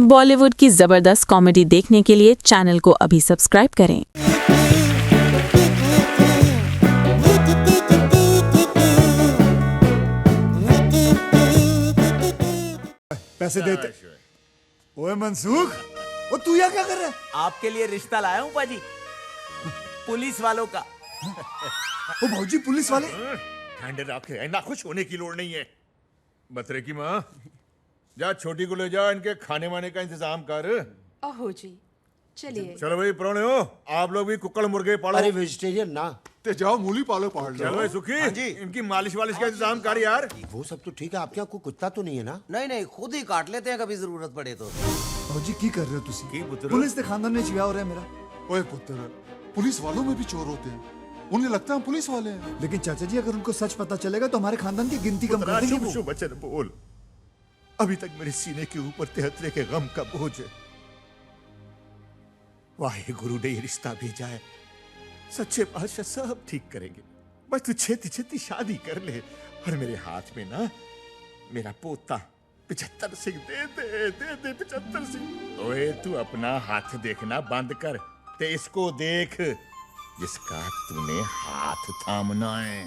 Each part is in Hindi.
बॉलीवुड की जबरदस्त कॉमेडी देखने के लिए चैनल को अभी सब्सक्राइब करें। पैसे देते। ओए मनसूख, वो तू यहाँ क्या कर रहा है? आपके लिए रिश्ता लाया हूँ पाजी, पुलिस वालों का। ओ भौजी, पुलिस वाले? ठंड रखे, ना खुश होने की लोड़ नहीं है। बतरे की माँ, जा छोटी को ले जा, इनके खाने वाने का इंतजाम कर। ओहो जी, चलिए। चलो भाई प्रोने हो, आप लोग भी कुक्कड़ मुर्गे पालो। अरे वेजिटेरियन ना, ते जाओ मूली पालो पाल लो। चलो भाई सुखी, इनकी मालिश वालिश का इंतजाम कर यार। वो सब तो ठीक है। आपके यहाँ कोई कुत्ता तो नहीं है ना? नहीं नहीं, खुद ही काट लेते हैं कभी जरूरत पड़े तो। भौजी की कर रहे हो तुसी? की पुत्र? पुलिस के खानदान में छिया हो रहा है मेरा। ओए पुत्र, पुलिस वालों में भी चोर होते हैं। उन्हें लगता है हम पुलिस वाले हैं, लेकिन चाचा जी अगर उनको सच पता चलेगा तो हमारे खानदान की गिनती कम कर देंगे शुभ वो। शुभ वचन बोल। अभी तक मेरे सीने के ऊपर तेहतरे के गम का बोझ है। वाहे गुरु ने ये रिश्ता भेजा है, सच्चे बादशाह सब ठीक करेंगे। बस तू छेती छेती शादी कर ले और मेरे हाथ में ना मेरा पोता 75 सिंह दे दे 75 सिंह। ओए तू अपना हाथ देखना बंद कर, ते इसको देख जिसका तूने हाथ थामना है।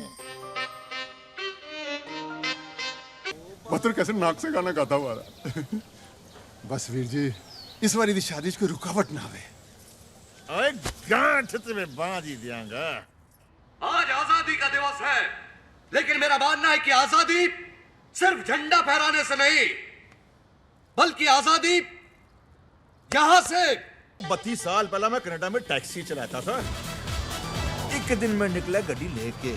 पत्थर कैसे नाक से गाना गाता हुआ रहा। बस वीर जी, इस बारी दी शादी कोई रुकावट ना आवे। ओए गांठ तुम्हें बांध ही दियांगा। आज आजादी का दिवस है, लेकिन मेरा मानना है कि आजादी सिर्फ झंडा फहराने से नहीं, बल्कि आजादी यहां से। 32 साल पहला मैं कनाडा में टैक्सी चलाता था। एक दिन मैं निकला गड्डी लेके,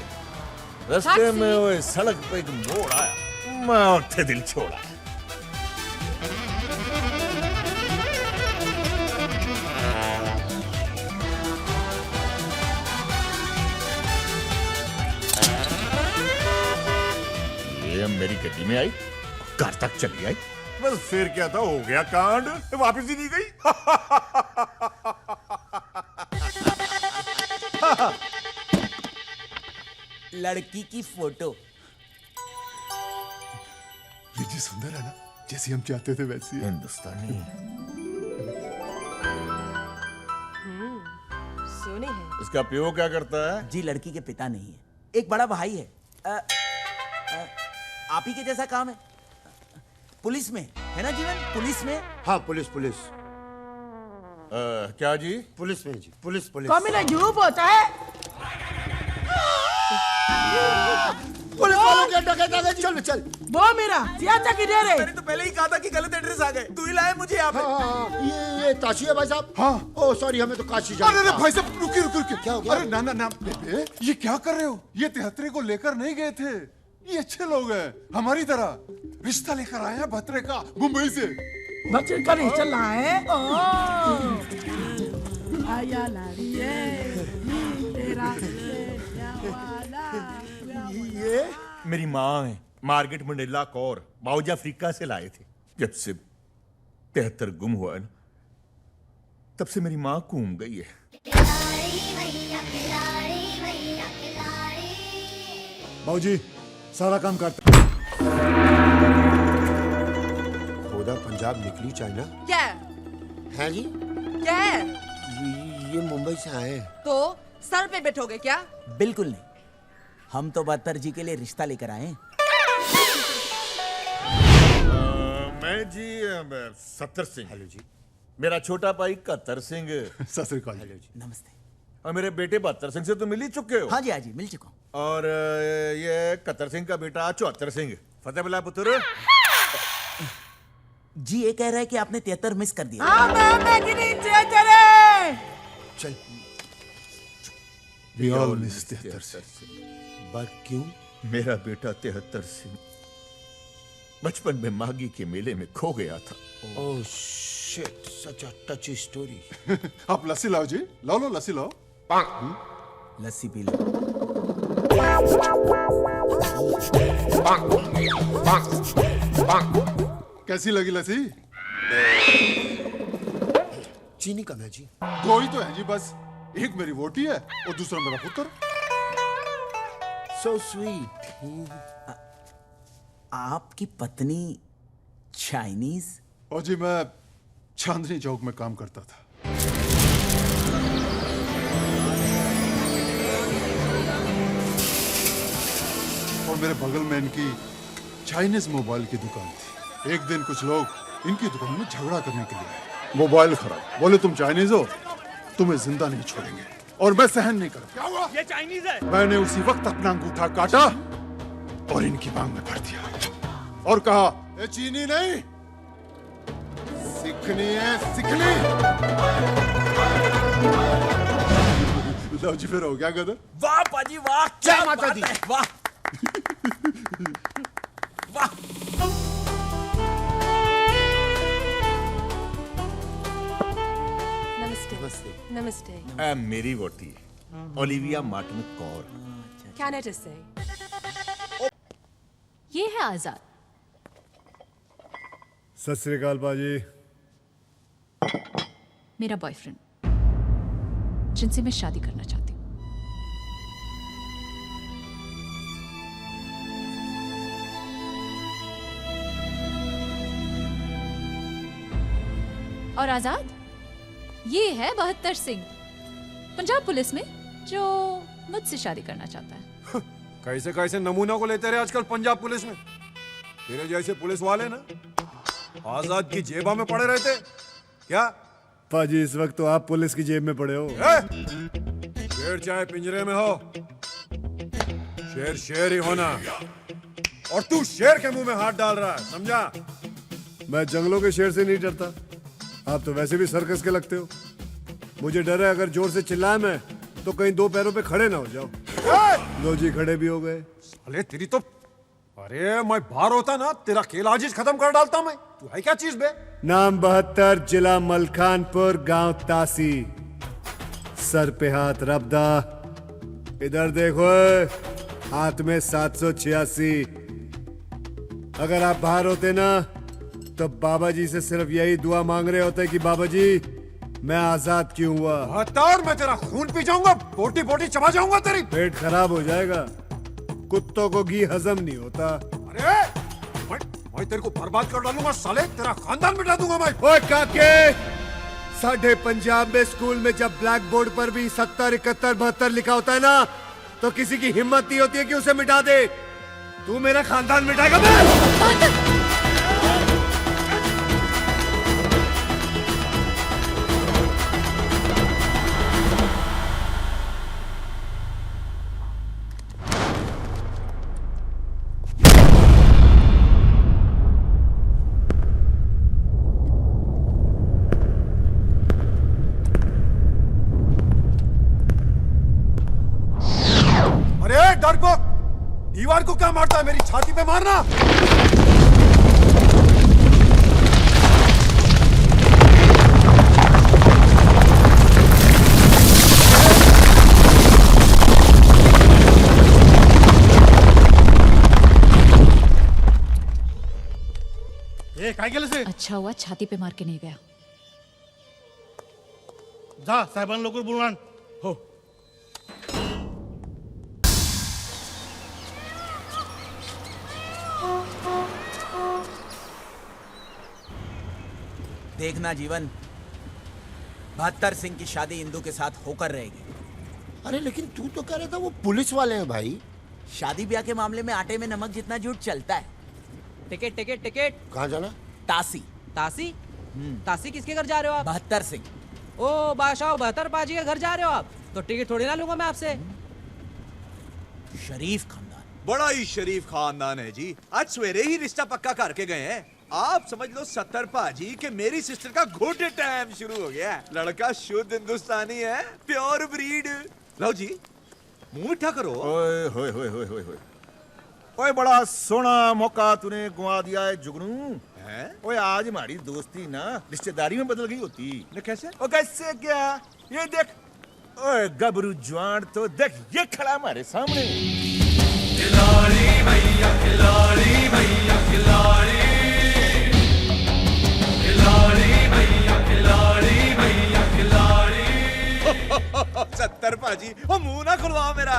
रास्ते में वो सड़क पे एक मोड़ आया, मैं उठे दिल छोड़ा। ये मेरी गड्डी में आई, घर तक चली आई। बस फिर क्या था, हो गया कांड, वापस ही नहीं गई। लड़की की फोटो। वीर जी सुंदर है ना, जैसी हम चाहते थे वैसी है। हिंदुस्तानी सोने है। इसका प्यो क्या करता है? जी लड़की के पिता नहीं है, एक बड़ा भाई है। आप ही के जैसा काम है, पुलिस में है ना जीवन? पुलिस में। हाँ, पुलिस पुलिस क्या जी? पुलिस में जी, पुलिस पुलिस। झूठ होता है। पुलिस वालों की डकैत आ गई। चल चल। वो मेरा चाचा की डेरे। मैंने तो पहले ही कहा था कि गलत एड्रेस आ गए, तू ही लाए मुझे यहाँ पे। हाँ, ये काशी है भाई साहब। हाँ। ओ सॉरी, हमें तो काशी जाना अरे था। भाई साहब, रुकिए रुकिए रुकिए। क्या हो गया? अरे ना ना ना बेबे, ये क्या कर रहे हो? ये तेहतरे को लेकर नहीं गए थे। ये अच्छे लोग हैं, हमारी तरह। रिश्ता लेकर आए हैं भत्रे का, मुंबई से। बच्चे का नहीं चल रहा है। आया लाड़ी तेरा ये मेरी माँ है, मार्गेट मंडेला कौर, बाउजा अफ्रीका से लाए थे। जब से 73 गुम हुआ है ना, तब से मेरी माँ घूम गई है। बाबूजी सारा काम करता। खोदा पंजाब निकली चाइना। क्या है जी? क्या है? ये मुंबई से आए। तो सर पे बैठोगे क्या? बिल्कुल नहीं, हम तो बहत्तर जी के लिए रिश्ता लेकर आए हैं। मैं जी 70 सिंह। हेलो जी। मेरा छोटा भाई 71 सिंह सत श्री अकाल। हेलो जी। नमस्ते। और मेरे बेटे 72 सिंह से तो मिल ही चुके हो। हाँ जी मिल चुका हूँ। और ये 71 सिंह का बेटा 74 सिंह। फतेह बला पुत्र। जी ये कह रहा है कि आपने 73 मिस कर दिया। चल। We all miss 73 Singh. But क्यों? मेरा बेटा 73 सिंह बचपन में मागी के मेले में खो गया था। ओह शिट, सच अ टची स्टोरी। आप लस्सी लाओ जी, लाओ लो लस्सी लाओ। लस्सी पी लो। कैसी लगी लस्सी? चीनी कम है जी। दो ही तो है जी बस, एक मेरी वोटी है और दूसरा मेरा पुत्र। So sweet. आपकी पत्नी चाइनीज? और जी मैं चांदनी चौक में काम करता था। और मेरे बगल में इनकी चाइनीज मोबाइल की दुकान थी। एक दिन कुछ लोग इनकी दुकान में झगड़ा करने के लिए आए। मोबाइल खराब, बोले तुम चाइनीज हो, तुम्हें जिंदा नहीं छोड़ेंगे। और मैं सहन नहीं करा। क्या हुआ? ये चाइनीज है। मैंने उसी वक्त अपना अंगूठा काटा और इनकी मांग में भर दिया और कहा, ये चीनी नहीं, सीखनी है, सीखनी। लो जी, फिर हो गया गदर। वाह पाजी वाह, जय माता दी। वाह वाह। नमस्ते नमस्ते मेरी वोटी ओलिविया मार्टिन कौर। कैनेडा से ये है आजाद। सत श्री अकाल बाजी। मेरा बॉयफ्रेंड जिनसे मैं शादी करना चाहती हूँ। और आजाद ये है 72 सिंह, पंजाब पुलिस में, जो मुझसे शादी करना चाहता है। कैसे कैसे नमूना को लेते रहे आजकल पंजाब पुलिस में। तेरे जैसे पुलिस वाले ना आजाद की जेबा में पड़े रहते क्या? पाजी इस वक्त तो आप पुलिस की जेब में पड़े हो। शेर चाहे पिंजरे में हो, शेर शेर ही होना। और तू शेर के मुंह में हाथ डाल रहा है, समझा? मैं जंगलों के शेर से नहीं डरता। आप तो वैसे भी सर्कस के लगते हो। मुझे डर है अगर जोर से चिल्लाए मैं तो कहीं दो पैरों पे खड़े ना हो जाओ। लो जी, खड़े भी हो गए। अरे तेरी तो, अरे मैं बाहर होता ना तेरा खेल आज खत्म कर डालता मैं। तू है क्या चीज बे? नाम 72, जिला मलखानपुर, गांव तासी, सर पे हाथ रबदा। इधर देखो, हाथ में 786। अगर आप बाहर होते ना तो बाबा जी से सिर्फ यही दुआ मांग रहे होते कि बाबा जी मैं आजाद क्यों हुआ। हतार, मैं तेरा खून पी जाऊंगा, बोटी बोटी चबा जाऊंगा तेरी। पेट खराब हो जाएगा, कुत्तों को घी हजम नहीं होता। अरे मैं तेरे को बर्बाद कर डालूंगा साले, तेरा खानदान मिटा दूंगा मैं। ओए काके, साढ़े पंजाब में स्कूल में जब ब्लैक बोर्ड पर भी 70, 71, 72 लिखा होता है ना, तो किसी की हिम्मत नहीं होती है कि उसे मिटा दे। तू मेरा खानदान मिटाएगा मैं? दीवार को क्या मारता है, मेरी छाती पे मारना। ए काय केलं से? अच्छा हुआ छाती पे मार के नहीं गया। जा साहेबांना लवकर बोलून आण. हो. देखना जीवन, 72 सिंह की शादी इंदू के साथ होकर रहेगी। अरे लेकिन तू तो कह रहा था वो पुलिस वाले हैं भाई. शादी ब्याह के मामले में आटे में नमक जितना झूठ चलता है। Ticket ticket ticket. कहाँ जाना? तासी। तासी? तासी किसके घर जा रहे हो आप? 72 सिंह। ओ बादशाह 72 पाजी के घर जा रहे हो आप? तो टिकट थोड़ी ना लूंगा मैं आपसे। शरीफ खानदान, बड़ा ही शरीफ खानदान है जी। आज सवेरे ही रिश्ता पक्का करके गए हैं। आप समझ लो 70 पाजी के मेरी सिस्टर का गुड टाइम शुरू हो गया। लड़का शुद्ध हिंदुस्तानी है, प्योर ब्रीड। लो जी, मुंह मीठा करो। ओए होए होए होए होए होए। ओए बड़ा सोना मौका तूने गुआ दिया है जुगनू। ओए आज हमारी दोस्ती ना रिश्तेदारी में बदल गई होती। ने कैसे? ओ कैसे क्या? ये देख, ओए गबरू जवान तो देख, ये खड़ा हमारे सामने। खिलाड़ी भैया, खिलाड़ी भैया, खिलाड़ी, खिलाड़ी भैया, खिलाड़ी भैया, खिलाड़ी। 70 पाजी, ओ मुंह ना खुलवाओ मेरा।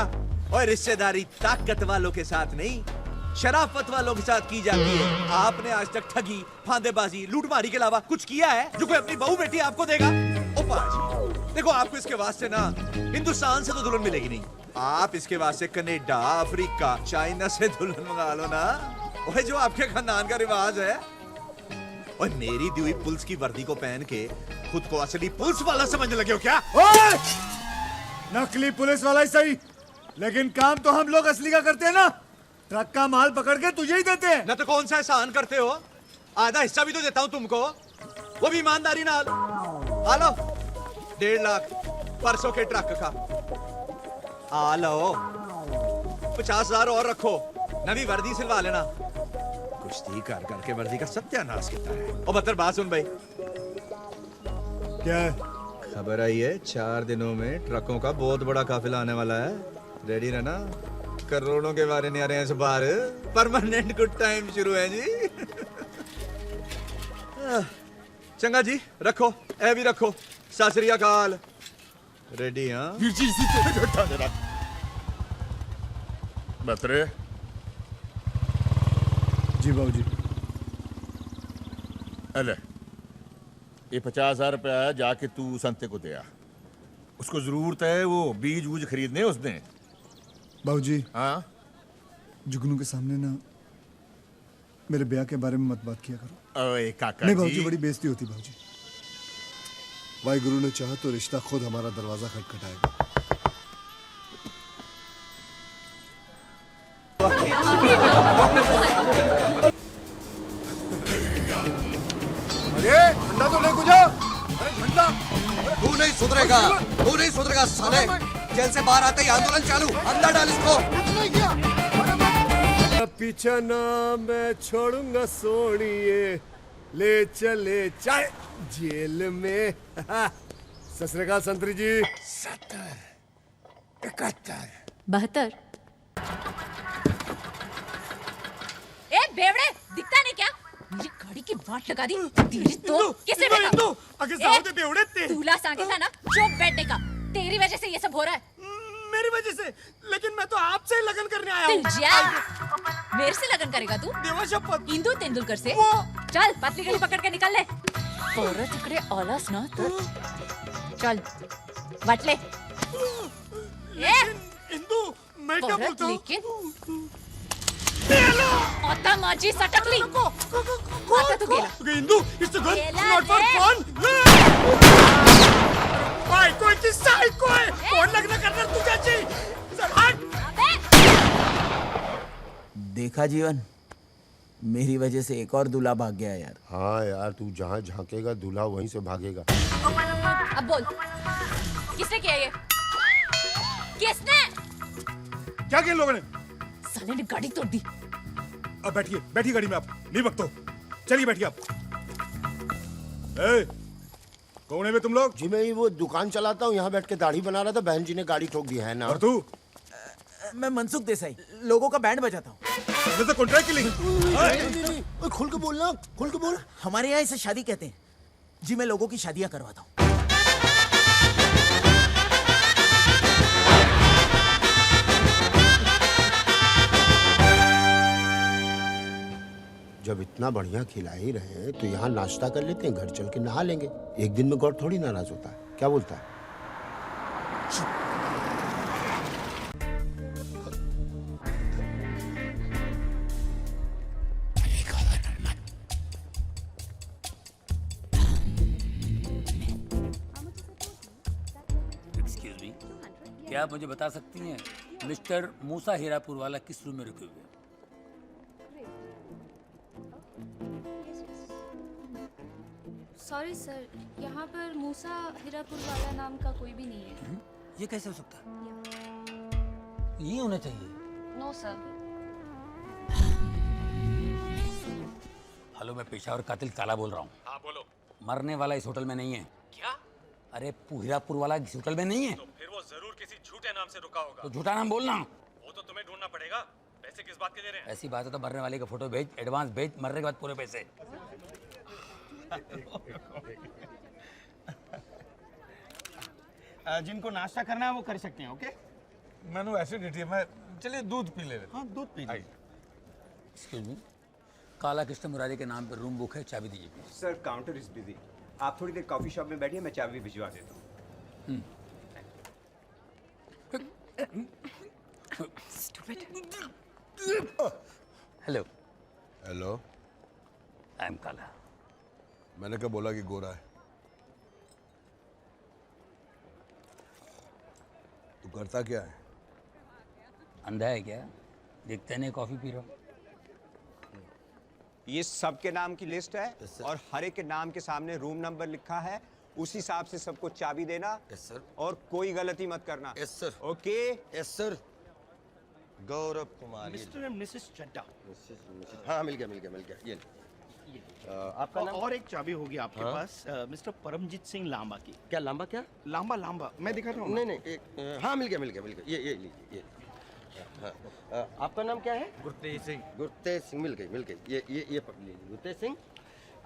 ओए रिश्तेदारी ताकत वालों के साथ नहीं, शराफत वालों के साथ की जाती है। आपने आज तक ठगी, फांदेबाजी, लूटमारी के अलावा कुछ किया है जो कोई अपनी बहू बेटी आपको देगा? ओ पाजी, देखो आपको इसके वास्ते ना हिंदुस्तान से तो दुल्हन मिलेगी नहीं, आप इसके वास्ते कनाडा, अफ्रीका, चाइना से दुल्हन मंगा लो ना। ओए जो आपके खानदान का रिवाज है। और मेरी दी हुई पुलिस की वर्दी को पहन के खुद को असली पुलिस वाला समझने लगे हो क्या? ओए! नकली पुलिस वाला ही सही, लेकिन काम तो हम लोग असली का करते हैं ना। ट्रक का माल पकड़ के तुझे ही देते हैं। ना तो कौन सा एहसान करते हो, आधा हिस्सा भी तो देता हूं तुमको, वो भी ईमानदारी नाल। आ लो 1.5 लाख परसों के ट्रक का। आ लो 50,000 और रखो, नवी वर्दी सिलवा लेना। कुश्ती कर करके वर्दी का सत्यानाश किया है। और बतर बात सुन भाई, क्या है? खबर आई है 4 दिनों में ट्रकों का बहुत बड़ा काफिला आने वाला है। रेडी रहना, करोड़ों के बारे नहीं आ रहे हैं इस बार। परमानेंट गुड टाइम शुरू है जी। चंगा जी, रखो, ए भी रखो। सत श्री अकाल। रेडी? हाँ वीर जी, बतरे। जी बाबूजी। अले ये 50,000 रुपया है, जाके तू संते को दे आ। उसको जरूरत है वो बीज वूज खरीदने उसने। बाबूजी, हाँ जुगनू के सामने ना मेरे ब्याह के बारे में मत बात किया करो। ओए काका नहीं बाबूजी, जी, बड़ी बेइज्जती होती बाबूजी। वाहिगुरु ने चाहा तो रिश्ता खुद हमारा दरवाजा खटखटाएगा। अरे ठंडा तो ले गुजा। अरे ठंडा। तू नहीं सुधरेगा, तू नहीं सुधरेगा साले। जेल से बाहर आते ही आंदोलन चालू, अंदर डाल इसको। पीछा ना मैं छोड़ूंगा सोनिए, ले चले चाहे जेल में। सत श्री अकाल संतरी जी। 70, 71, 72। ए बेवड़े, दिखता नहीं क्या? मेरी गाड़ी की वाट लगा दी। तेरी तो किसे देखा? आगे जाओ दे बेवड़े ते। दूल्हा सांगे था ना, चुप बैठने का। तेरी वजह से ये सब हो रहा है। मेरी वजह से? लेकिन मैं तो आपसे लगन करने आया हूँ। जा, मेरे से लगन करेगा तू? देवा शपथ। इंदु तेंदुलकर से? चल पतली गली पकड़ के निकल ले। औरत इकड़े औलास ना तो चल बट ले। इंदु, मैं क्या बोलता हूँ? लेकिन ओता माजी सटकली। आता तू गेला। इंदु, it's a good, गेला not for रे। fun. भाई कोई किस्सा है कोई? कौन लगना करना तुझे जी? हट। देखा जीवन, मेरी वजह से एक और दूल्हा भाग गया यार। हाँ यार, तू जहाँ झांकेगा दूल्हा वहीं से भागेगा। अब बोल, किसने किया ये? किसने? क्या किया इन लोगों ने? साले ने गाड़ी तोड़ दी। अब बैठिए, बैठिए गाड़ी में। आप नहीं बकतो, चलिए बैठिए आप। कौन है बे तुम लोग? जी मैं वो दुकान चलाता हूँ, यहाँ बैठ के दाढ़ी बना रहा था, बहन जी ने गाड़ी ठोक दी है ना। और तू? मैं मनसुख देसाई, लोगों का बैंड बजाता हूँ। Contract killing. नहीं, खुल के बोलना, खुल के बोल। हमारे यहाँ इसे शादी कहते हैं जी। मैं लोगों की शादियां करवाता हूँ। जब इतना बढ़िया खिला ही रहे हैं तो यहाँ नाश्ता कर लेते हैं, घर चल के नहा लेंगे। एक दिन में गौर थोड़ी नाराज होता है। क्या बोलता है? एक्सक्यूज मी, क्या आप मुझे बता सकती हैं मिस्टर मूसा हीरापुर वाला किस रूम में रुके हुए हैं? सॉरी सर, यहाँ पर मूसा हीरापुर वाला नाम का कोई भी नहीं है। ये कैसे हो सकता है? ये होना चाहिए। No sir. हेलो, मैं पेशावर कातिल काला बोल रहा हूँ। हाँ बोलो। मरने वाला इस होटल में नहीं है। क्या? अरे हीरापुर वाला इस होटल में नहीं है। तो फिर वो जरूर किसी झूठे नाम से रुका होगा। तो झूठा नाम बोलना। वो तो तुम्हें ढूंढना पड़ेगा। पैसे किस बात के दे रहे हैं? ऐसी बात है तो मरने वाले का फोटो भेज, एडवांस भेज, मरने के बाद पूरे पैसे। जिनको नाश्ता करना है वो कर सकते हैं। ओके, मैंने एसिडिटी है, मैं चलिए दूध पी ले। हाँ दूध पी लीजिए। एक्सक्यूज मी, काला कृष्ण मुरारी के नाम पर रूम बुक है, चाबी दीजिए please. Sir counter is busy, आप थोड़ी देर कॉफी शॉप में बैठिए, मैं चाबी भिजवा देता हूँ। हेलो। हेलो। आई एम काला। मैंने कब बोला कि गोरा है? तू करता क्या है? अंधा है क्या? देखते नहीं कॉफी पी रहा हूँ। ये सबके नाम की लिस्ट है और हर एक के नाम के सामने रूम नंबर लिखा है, उस हिसाब से सबको चाबी देना। Yes sir. और कोई गलती मत करना। Yes sir. Okay. Yes sir. Gaurav Kumar. Mr and Mrs Chadha. हाँ मिल गया ये आपका नाम? और एक चाबी होगी आपके हाँ? पास मिस्टर परमजीत सिंह लांबा की। क्या लांबा? क्या लांबा मैं दिखा रहा हूँ। नहीं एक हाँ मिल गया ये लीजिए। हाँ, आपका नाम क्या है? गुरतेज सिंह। गुरतेज सिंह मिल गई ये पकड़ लीजिए। गुरतेज सिंह,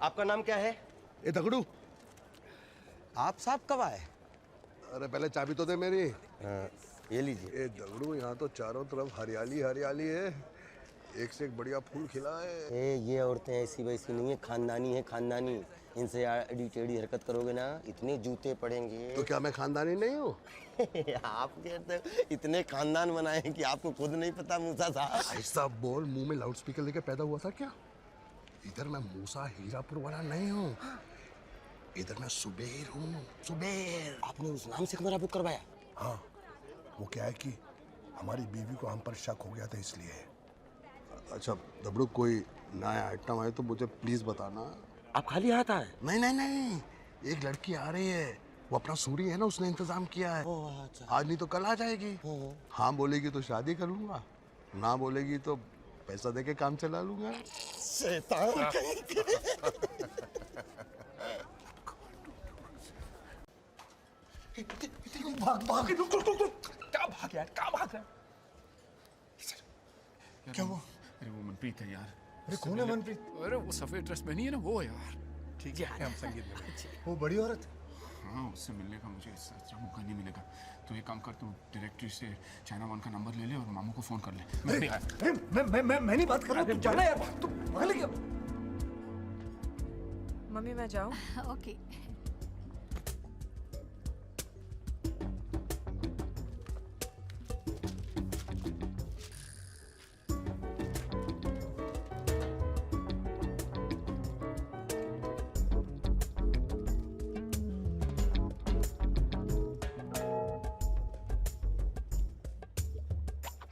आपका नाम क्या है? ए दगड़ू, आप साहब कब आए? अरे पहले चाबी तो दे मेरी। ये लीजिए। ए दगड़ू, यहाँ तो चारों तरफ हरियाली हरियाली है, एक से एक बढ़िया फूल खिला है। ये औरतें ऐसी वैसी नहीं है, खानदानी। इनसे आड़ी टेढ़ी हरकत करोगे ना, इतने जूते पड़ेंगे। तो क्या मैं खानदानी नहीं हूँ? आप कहते हो इतने खानदान बनाए कि आपको खुद नहीं पता मूसा साहब। ऐसा बोल, मुंह में लाउड स्पीकर लेके पैदा हुआ था क्या? इधर मैं मूसा हीरापुर वाला नहीं हूँ, इधर मैं सुबेर हूँ। सुबेर। आपने उस नाम से कमरा बुक करवाया? हाँ, वो क्या है कि हमारी बीवी को हम पर शक हो गया था इसलिए। अच्छा दबड़ू, कोई नया आइटम है तो मुझे प्लीज बताना। आप खाली हाथ आए? नहीं, एक लड़की आ रही है, वो अपना सूरी है ना, उसने इंतजाम किया है। अच्छा। आज नहीं तो कल आ जाएगी। हाँ बोलेगी तो शादी कर लूंगा, ना बोलेगी तो पैसा देके काम चला लूंगा। शैतान कहीं के। भाग रुक। क्या भाग यार, क्या हुआ? अरे वो मनप्रीत है यार। अरे कौन है मनप्रीत? अरे वो सफेद ड्रेस में नहीं है ना, वो है यार। ठीक है, हम संगीत में। वो बड़ी औरत? हाँ, उससे मिलने का मुझे इस तरह मौका नहीं मिलेगा। तो एक काम कर, तू डायरेक्टरी से चाइना वन का नंबर ले ले और मामू को फोन कर ले। मैं नहीं बात कर रहा हूँ, जाना यार, तू भाग ले। मम्मी मैं जाऊँ? ओके।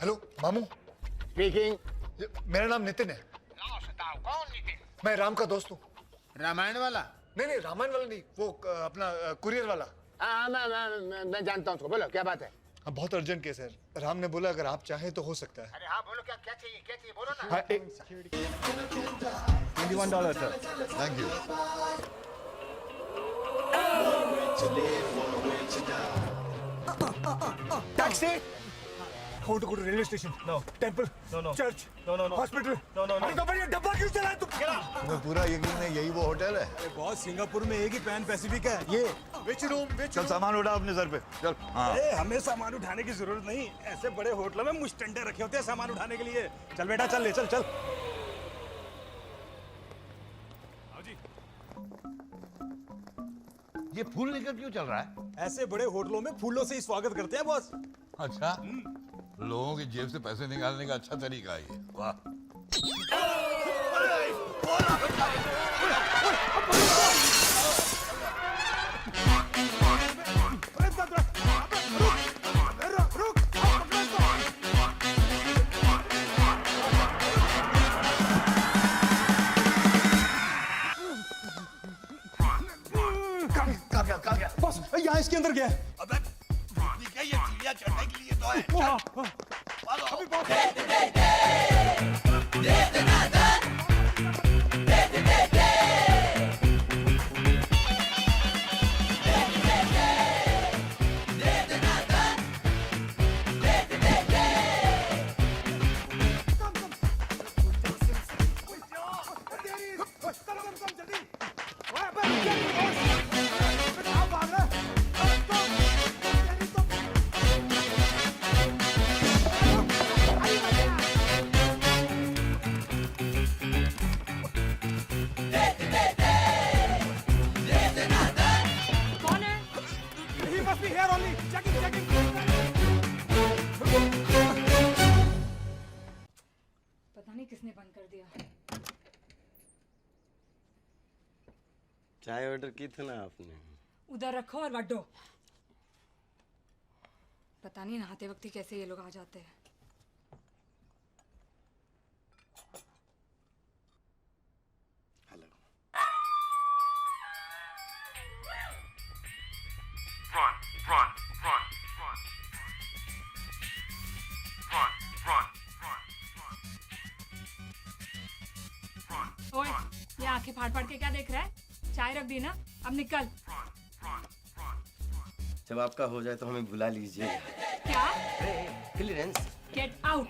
हेलो मामू। स्पीकिंग। मेरा नाम नितिन है। कौन नितिन? मैं राम का दोस्त हूँ। रामायण वाला? नहीं, रामायण वाला नहीं, वो अपना कुरियर वाला। हाँ, मैं जानता हूँ उसको। बोलो क्या बात है? बहुत अर्जेंट केस है। राम ने बोला अगर आप चाहें तो हो सकता है। अरे हाँ बोलो, क्या चाहिए बोलो ना। हाँ, $21 sir. Thank you. Taxi. How to go to railway station? No. Temple? No. Church? No. Hospital? No. अरे तो बढ़िया डब्बा क्यों चला है तुम? तुम्हें पूरा यकीन है यही वो होटल है? अरे बॉस, सिंगापुर में एक ही पैन पैसिफिक है। ये विच रूम? चल सामान उठा अपने सर पे, चल। हाँ। अरे हमें सामान उठाने की जरूरत नहीं, ऐसे बड़े होटलों में मुस्टंडे रखे होते हैं सामान उठाने के लिए। चल बेटा, चल ले, चल। ये फूल लेकर क्यों चल रहा है? ऐसे बड़े होटलों में फूलों से ही स्वागत करते हैं बॉस। अच्छा, लोगों की जेब से पैसे निकालने का अच्छा तरीका है ये। वाह। बॉस यहाँ इसके अंदर गया है। अबे ये चिड़िया चढ़ने के लिए तो है। अभी बॉस। जल्दी। पता नहीं किसने बंद कर दिया। चाय ऑर्डर की थी ना आपने? उधर रखो और वड्डो। पता नहीं नहाते वक्त ही कैसे ये लोग आ जाते हैं। ओए, ये आंखें फाड़ फाड़ के क्या देख रहा है? चाय रख दी ना, अब निकल। जब आपका हो जाए तो हमें बुला लीजिए। क्या? क्लियरेंस। Get out.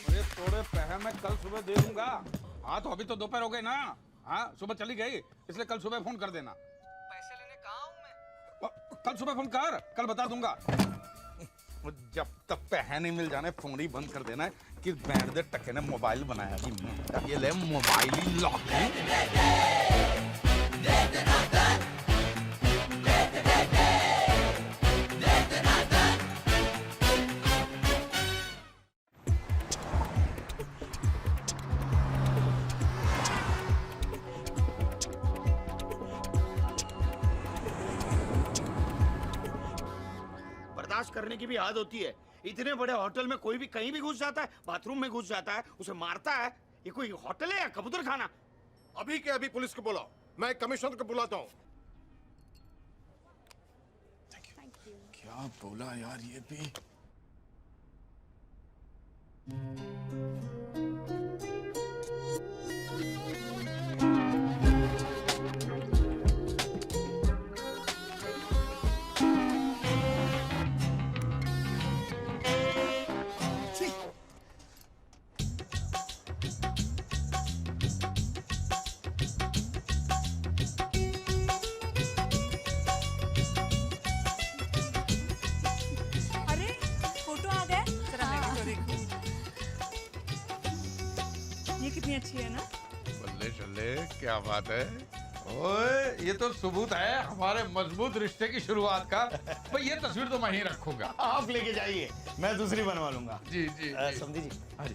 अरे थोड़े पैसे मैं कल सुबह दे दूंगा। हाँ तो अभी तो दोपहर हो गए ना। हाँ सुबह चली गई, इसलिए कल सुबह फोन कर देना। पैसे लेने कहाँ हूँ मैं? कल सुबह फोन कर, कल बता दूंगा। जब तक पैसे नहीं मिल जाने फोन ही बंद कर देना है कि बैंड दे टके ने मोबाइल बनाया जी। ये ले मोबाइल ही लॉक बर्दाश्त करने की भी आदत होती है। इतने बड़े होटल में कोई भी कहीं भी घुस जाता है, बाथरूम में घुस जाता है, उसे मारता है। ये कोई होटल है या कबूतर खाना? अभी के अभी पुलिस को बुलाओ, मैं कमिश्नर को बुलाता हूँ। क्या बोला यार ये भी। अरे फोटो आ गए। जरा मैं भी तो देखूं। ये कितनी अच्छी है ना? बल्ले चले, क्या बात है। ओए ये तो सबूत है हमारे मजबूत रिश्ते की शुरुआत का। भाई ये तस्वीर तो मैं ही रखूंगा। आप लेके जाइए, मैं दूसरी बनवा लूंगा। जी जी, जी। समझी जी। हाँ जी।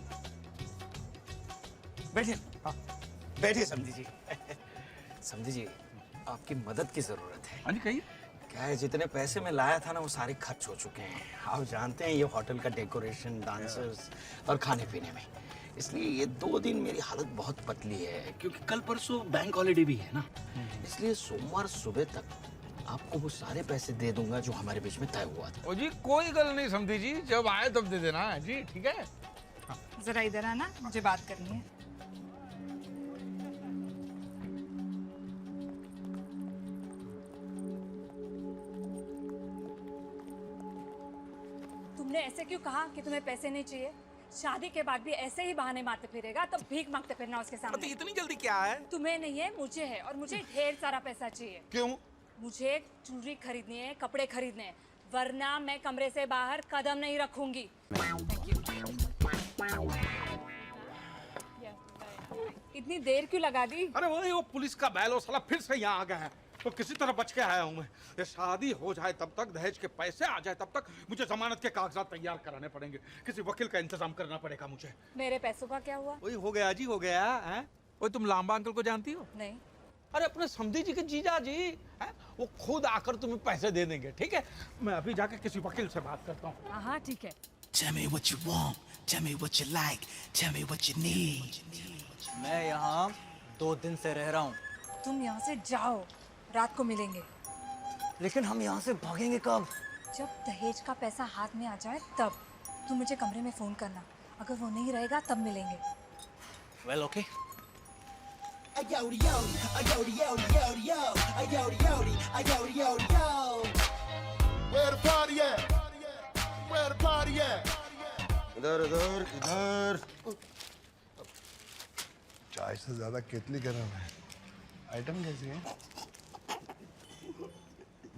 बैठिए। हाँ बैठिए समझी जी। समझी जी, आपकी मदद की जरूरत है। हाँ जी कहिए। क्या है, जितने पैसे मैं लाया था ना वो सारे खर्च हो चुके हैं। आप जानते हैं ये होटल का डेकोरेशन, डांसर्स और खाने पीने में। इसलिए ये 2 दिन मेरी हालत बहुत पतली है, क्योंकि कल परसों बैंक हॉलीडे भी है ना। इसलिए सोमवार सुबह तक आपको वो सारे पैसे दे दूंगा जो हमारे बीच में तय हुआ था। ओ जी कोई गल नहीं समझी जी, जब आए तब दे देना जी, ठीक है। जरा इधर आना, मुझे बात करनी है। तुमने ऐसे क्यों कहा कि तुम्हें पैसे नहीं चाहिए? शादी के बाद भी ऐसे ही बहाने मारते फिरेगा तो भीख मांगते फिरना उसके सामने। तो इतनी जल्दी क्या है? तुम्हें नहीं है, मुझे है, और मुझे ढेर सारा पैसा चाहिए। क्यों? मुझे ज्वेलरी खरीदनी है, कपड़े खरीदने हैं, वरना मैं कमरे से बाहर कदम नहीं रखूंगी। इतनी देर क्यों लगा दी? अरे वो पुलिस का बैलो साला फिर से यहाँ आ गया है, तो किसी तरह बच के आया हूँ मैं। ये शादी हो जाए तब तक, दहेज के पैसे आ जाए तब तक मुझे जमानत के कागजात तैयार कराने पड़ेंगे। किसी वकील का इंतजाम करना पड़ेगा मुझे। मेरे पैसों का क्या हुआ? वही हो गया जी, हो गया है। ओए तुम लांबा अंकल को जानती हो? नहीं। अरे अपने समधी जी के जीजा जी हैं, वो खुद आकर तुम्हें पैसे दे देंगे, ठीक है। मैं अभी जाके किसी वकील से बात करता हूँ। हाँ ठीक है। Tell me what you want, tell me what you like, tell me what you need. मैं यहाँ 2 दिन से रह रहा हूँ। तुम यहाँ से जाओ, रात को मिलेंगे। लेकिन हम यहाँ से भागेंगे कब? जब दहेज का पैसा हाथ में आ जाए तब। तुम मुझे कमरे में फोन करना, अगर वो नहीं रहेगा तब मिलेंगे। Well, okay. Where the party at? Where the party at? इधर इधर इधर। चाय से ज्यादा केतली गर्म है। आइटम कैसी है?